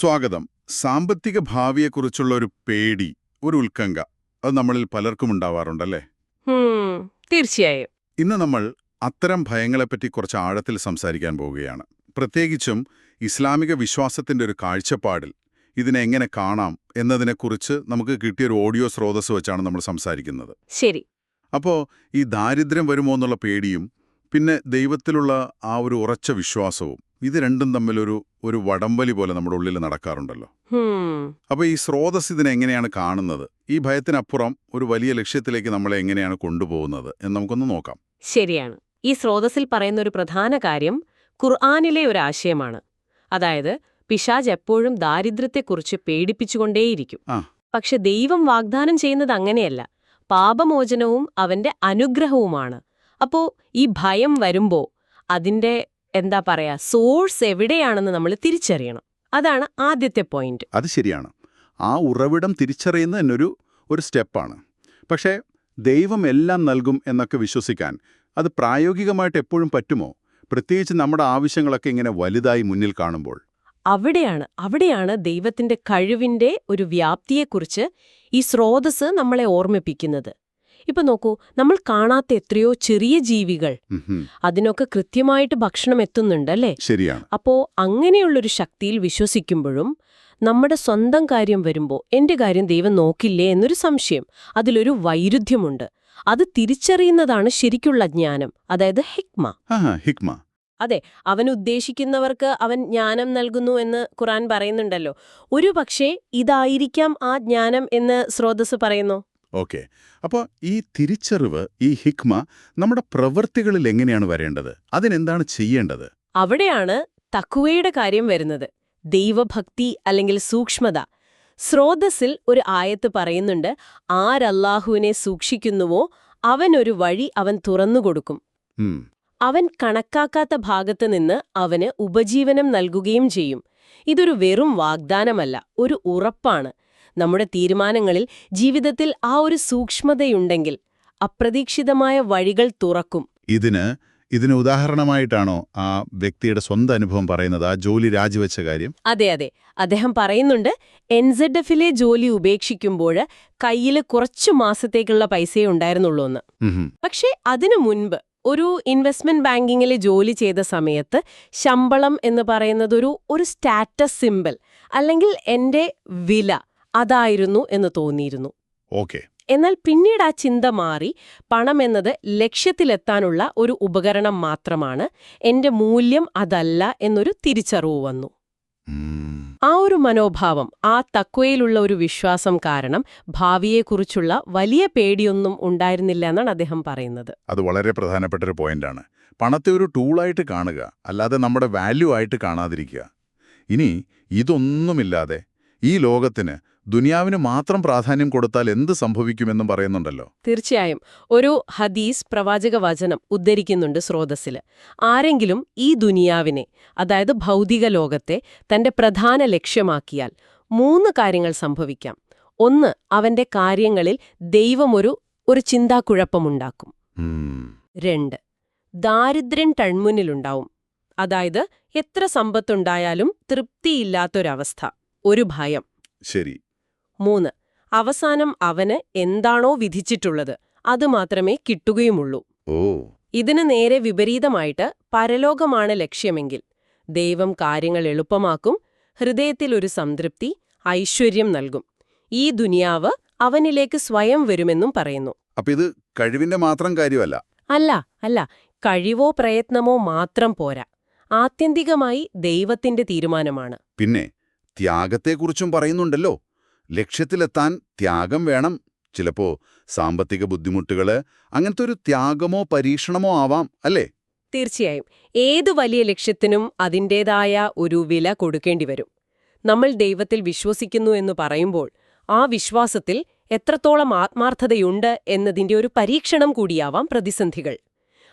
സ്വാഗതം. സാമ്പത്തിക ഭാവിയെക്കുറിച്ചുള്ള ഒരു പേടി, ഒരു ഉത്കണ്ഠ, അത് നമ്മളിൽ പലർക്കും ഉണ്ടാവാറുണ്ടല്ലേ? തീർച്ചയായും. ഇന്ന് നമ്മൾ അത്തരം ഭയങ്ങളെപ്പറ്റി കുറച്ച് ആഴത്തിൽ സംസാരിക്കാൻ പോവുകയാണ്. പ്രത്യേകിച്ചും ഇസ്ലാമിക വിശ്വാസത്തിന്റെ ഒരു കാഴ്ചപ്പാടിൽ ഇതിനെ എങ്ങനെ കാണാം എന്നതിനെക്കുറിച്ച് നമുക്ക് കിട്ടിയൊരു ഓഡിയോ സ്രോതസ് വെച്ചാണ് നമ്മൾ സംസാരിക്കുന്നത്. ശരി. അപ്പോൾ ഈ ദാരിദ്ര്യം വരുമോ എന്നുള്ള പേടിയും പിന്നെ ദൈവത്തിലുള്ള ആ ഒരു ഉറച്ച വിശ്വാസവും ഇത് രണ്ടും തമ്മിലൊരു വടംവലി പോലെ നമ്മുടെ ഉള്ളിൽ നടക്കാറുണ്ടല്ലോ. അപ്പോൾ ഈ സ്രോതസ് ഇതിനെങ്ങനെയാണ് കാണുന്നത്, ഈ ഭയത്തിനപ്പുറം ഒരു വലിയ ലക്ഷ്യത്തിലേക്ക് നമ്മളെ എങ്ങനെയാണ് കൊണ്ടുപോകുന്നത് എന്ന് നമുക്കൊന്ന് നോക്കാം. ശരിയാണ്. ഈ സ്രോതസ്സിൽ പറയുന്ന ഒരു പ്രധാന കാര്യം ഖുർആനിലെ ഒരു ആശയമാണ്. അതായത് പിശാച് എപ്പോഴും ദാരിദ്ര്യത്തെക്കുറിച്ച് പേടിപ്പിച്ചുകൊണ്ടേയിരിക്കും. പക്ഷെ ദൈവം വാഗ്ദാനം ചെയ്യുന്നത് അങ്ങനെയല്ല. പാപമോചനവും അവന്റെ അനുഗ്രഹവുമാണ്. അപ്പോ ഈ ഭയം വരുമ്പോ അതിന്റെ സോഴ്സ് എവിടെയാണെന്ന് നമ്മൾ തിരിച്ചറിയണം. അതാണ് ആദ്യത്തെ പോയിന്റ്. അത് ശരിയാണ്. ആ ഉറവിടം തിരിച്ചറിയുന്ന ഒരു സ്റ്റെപ്പാണ്. പക്ഷേ ദൈവം എല്ലാം നൽകും എന്നൊക്കെ വിശ്വസിക്കാൻ അത് പ്രായോഗികമായിട്ട് എപ്പോഴും പറ്റുമോ? പ്രത്യേകിച്ച് നമ്മുടെ ആവശ്യങ്ങളൊക്കെ ഇങ്ങനെ വലുതായി മുന്നിൽ കാണുമ്പോൾ. അവിടെയാണ് ദൈവത്തിന്റെ കഴിവിന്റെ ഒരു വ്യാപ്തിയെക്കുറിച്ച് ഈ സ്രോതസ് നമ്മളെ ഓർമ്മിപ്പിക്കുന്നത്. ഇപ്പൊ നോക്കൂ, നമ്മൾ കാണാത്ത എത്രയോ ചെറിയ ജീവികൾ, അതിനൊക്കെ കൃത്യമായിട്ട് ഭക്ഷണം എത്തുന്നുണ്ടല്ലേ? ശരിയാണ്. അപ്പോ അങ്ങനെയുള്ളൊരു ശക്തിയിൽ വിശ്വസിക്കുമ്പോഴും നമ്മുടെ സ്വന്തം കാര്യം വരുമ്പോ എന്റെ കാര്യം ദൈവം നോക്കില്ലേ എന്നൊരു സംശയം, അതിലൊരു വൈരുദ്ധ്യമുണ്ട്. അത് തിരിച്ചറിയുന്നതാണ് ശരിക്കുള്ള ജ്ഞാനം, അതായത് ഹിക്മ. അതെ, അവൻ ഉദ്ദേശിക്കുന്നവർക്ക് അവൻ ജ്ഞാനം നൽകുന്നു എന്ന് ഖുർആൻ പറയുന്നുണ്ടല്ലോ. ഒരുപക്ഷേ ഇതായിരിക്കാം ആ ജ്ഞാനം എന്ന് സ്രോതസ് പറയുന്നു. ഓക്കെ. അപ്പോൾ ഈ തിരിച്ചറിവ്, ഈ ഹിക്മ നമ്മുടെ പ്രവൃത്തികളിൽ എങ്ങനെയാണ് വരേണ്ടത്? അതിനെന്താണ് ചെയ്യേണ്ടത്? അവിടെയാണ് തഖ്വയുടെ കാര്യം വരുന്നത്. ദൈവഭക്തി അല്ലെങ്കിൽ സൂക്ഷ്മത. സ്രോതസ്സിൽ ഒരു ആയത്ത് പറയുന്നുണ്ട്, ആരല്ലാഹുവിനെ സൂക്ഷിക്കുന്നുവോ അവനൊരു വഴി അവൻ തുറന്നുകൊടുക്കും. അവൻ കണക്കാക്കാത്ത ഭാഗത്ത് നിന്ന് അവന് ഉപജീവനം നൽകുകയും ചെയ്യും. ഇതൊരു വെറും വാഗ്ദാനമല്ല, ഒരു ഉറപ്പാണ്. നമ്മുടെ തീരുമാനങ്ങളിൽ, ജീവിതത്തിൽ ആ ഒരു സൂക്ഷ്മതയുണ്ടെങ്കിൽ അപ്രതീക്ഷിതമായ വഴികൾ തുറക്കും. ഇതിന് ഉദാഹരണമായിട്ടാണോ ആ വ്യക്തിയുടെ സ്വന്തം അനുഭവം പറയുന്നത്, ആ ജോലി രാജിവെച്ച കാര്യം? അതെ. അദ്ദേഹം പറയുന്നുണ്ട്, NZF-ലെ ജോലി ഉപേക്ഷിക്കുമ്പോൾ കയ്യിൽ കുറച്ചു മാസത്തേക്കുള്ള പൈസയേ ഉണ്ടായിരുന്നുള്ളൂ എന്ന്. പക്ഷേ അതിനു മുൻപ് ഒരു ഇൻവെസ്റ്റ്മെന്റ് ബാങ്കിങ്ങിലെ ജോലി ചെയ്ത സമയത്ത് ശമ്പളം എന്ന് പറയുന്നത് ഒരു സ്റ്റാറ്റസ് സിംബൽ, അല്ലെങ്കിൽ എന്റെ വില അതായിരുന്നു എന്ന് തോന്നിയിരുന്നു. എന്നാൽ പിന്നീട് ആ ചിന്ത മാറി, പണം എന്നത് ലക്ഷ്യത്തിലെത്താനുള്ള ഒരു ഉപകരണം മാത്രമാണ്, എന്റെ മൂല്യം അതല്ല എന്നൊരു തിരിച്ചറിവ് വന്നു. ആ ഒരു മനോഭാവം, ആ തഖ്വയിലുള്ള ഒരു വിശ്വാസം കാരണം ഭാവിയെക്കുറിച്ചുള്ള വലിയ പേടിയൊന്നും ഉണ്ടായിരുന്നില്ല എന്നാണ് അദ്ദേഹം പറയുന്നത്. അത് വളരെ പ്രധാനപ്പെട്ട ഒരു പോയിന്റാണ്. പണത്തെ ഒരു ടൂളായിട്ട് കാണുക, അല്ലാതെ നമ്മുടെ വാല്യൂ ആയിട്ട് കാണാതിരിക്കുക. ഇനി ഇതൊന്നുമില്ലാതെ ഈ ലോകത്തിന്, ദുനിയാവിന് മാത്രം പ്രാധാന്യം കൊടുത്താൽ എന്ത് സംഭവിക്കുമെന്നും പറയുന്നുണ്ടല്ലോ. തീർച്ചയായും. ഒരു ഹദീസ് പ്രവാചക വചനം ഉദ്ധരിക്കുന്നുണ്ട് സ്രോതസ്സില്. ആരെങ്കിലും ഈ ദുനിയാവിനെ, അതായത് ഭൗതിക ലോകത്തെ തന്റെ പ്രധാന ലക്ഷ്യമാക്കിയാൽ 3 കാര്യങ്ങൾ സംഭവിക്കാം. 1, അവന്റെ കാര്യങ്ങളിൽ ദൈവം ഒരു ചിന്താക്കുഴപ്പമുണ്ടാക്കും. 2, ദാരിദ്ര്യം കൺമുന്നിലുണ്ടാവും. അതായത് എത്ര സമ്പത്തുണ്ടായാലും തൃപ്തിയില്ലാത്തൊരവസ്ഥ, ഒരു ഭയം. ശരി. 3, അവസാനം അവന് എന്താണോ വിധിച്ചിട്ടുള്ളത് അത് മാത്രമേ കിട്ടുകയുമുള്ളൂ. ഇതിന് നേരെ വിപരീതമായിട്ട് പരലോകമാണ് ലക്ഷ്യമെങ്കിൽ ദൈവം കാര്യങ്ങൾ എളുപ്പമാക്കും, ഹൃദയത്തിൽ ഒരു സംതൃപ്തി, ഐശ്വര്യം നൽകും. ഈ ദുനിയാവ് അവനിലേക്ക് സ്വയം വരുമെന്നും പറയുന്നു. അപ്പൊ ഇത് കഴിവിന്റെ മാത്രം കാര്യമല്ല. അല്ല. കഴിവോ പ്രയത്നമോ മാത്രം പോരാ. ആത്യന്തികമായി ദൈവത്തിന്റെ തീരുമാനമാണ്. പിന്നെ ത്യാഗത്തെക്കുറിച്ചും പറയുന്നുണ്ടല്ലോ. ലക്ഷ്യത്തിലെത്താൻ ത്യാഗം വേണം. ചിലപ്പോ സാമ്പത്തിക ബുദ്ധിമുട്ടുകള്, അങ്ങനത്തെ ഒരു ത്യാഗമോ പരീക്ഷണമോ ആവാം, അല്ലേ? തീർച്ചയായും. ഏതു വലിയ ലക്ഷ്യത്തിനും അതിൻ്റേതായ ഒരു വില കൊടുക്കേണ്ടി വരും. നമ്മൾ ദൈവത്തിൽ വിശ്വസിക്കുന്നു എന്ന് പറയുമ്പോൾ ആ വിശ്വാസത്തിൽ എത്രത്തോളം ആത്മാർത്ഥതയുണ്ട് എന്നതിന്റെ ഒരു പരീക്ഷണം കൂടിയാവാം പ്രതിസന്ധികൾ.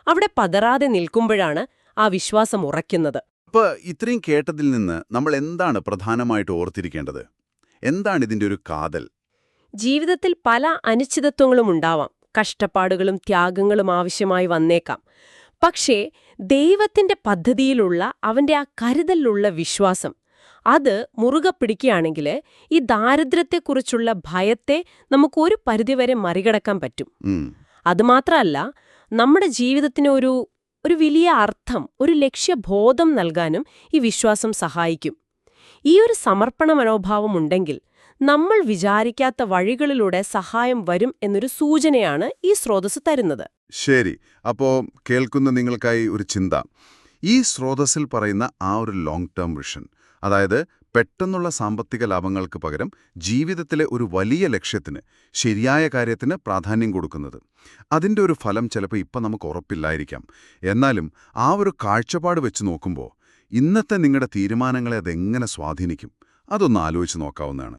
അവിടെ പതറാതെ നിൽക്കുമ്പോഴാണ് ആ വിശ്വാസം ഉറയ്ക്കുന്നത്. അപ്പൊ ഇത്രയും കേട്ടതിൽ നിന്ന് നമ്മൾ എന്താണ് പ്രധാനമായിട്ട് ഓർത്തിരിക്കേണ്ടത്? എന്താണ് ഇതിന്റെ ഒരു കാതൽ? ജീവിതത്തിൽ പല അനിശ്ചിതത്വങ്ങളും ഉണ്ടാവാം, കഷ്ടപ്പാടുകളും ത്യാഗങ്ങളും ആവശ്യമായി വന്നേക്കാം. പക്ഷേ ദൈവത്തിന്റെ പദ്ധതിയിലുള്ള അവന്റെ ആ കരുതലിലുള്ള വിശ്വാസം, അത് മുറുകെ പിടിക്കുകയാണെങ്കിൽ ഈ ദാരിദ്ര്യത്തെക്കുറിച്ചുള്ള ഭയത്തെ നമുക്ക് ഒരു പരിധിവരെ മറികടക്കാൻ പറ്റും. അതുമാത്രമല്ല, നമ്മുടെ ജീവിതത്തിന് ഒരു വലിയ അർത്ഥം, ഒരു ലക്ഷ്യബോധം നൽകാനും ഈ വിശ്വാസം സഹായിക്കും. ഈ ഒരു സമർപ്പണ മനോഭാവം ഉണ്ടെങ്കിൽ നമ്മൾ വിചാരിക്കാത്ത വഴികളിലൂടെ സഹായം വരും എന്നൊരു സൂചനയാണ് ഈ സ്രോതസ് തരുന്നത്. ശരി. അപ്പോ കേൾക്കുന്ന നിങ്ങൾക്കായി ഒരു ചിന്ത. ഈ സ്രോതസ്സിൽ പറയുന്ന ആ ഒരു ലോങ് ടേം വിഷൻ, അതായത് പെട്ടെന്നുള്ള സാമ്പത്തിക ലാഭങ്ങൾക്ക് പകരം ജീവിതത്തിലെ ഒരു വലിയ ലക്ഷ്യത്തിന്, ശരിയായ കാര്യത്തിന് പ്രാധാന്യം കൊടുക്കുന്നത്, അതിൻ്റെ ഒരു ഫലം ചിലപ്പോൾ ഇപ്പം നമുക്ക് ഉറപ്പില്ലായിരിക്കാം. എന്നാലും ആ ഒരു കാഴ്ചപ്പാട് വെച്ച് നോക്കുമ്പോൾ ഇന്നത്തെ നിങ്ങളുടെ തീരുമാനങ്ങളെ അതെങ്ങനെ സ്വാധീനിക്കും, അതൊന്ന് ആലോചിച്ച് നോക്കാവുന്നതാണ്.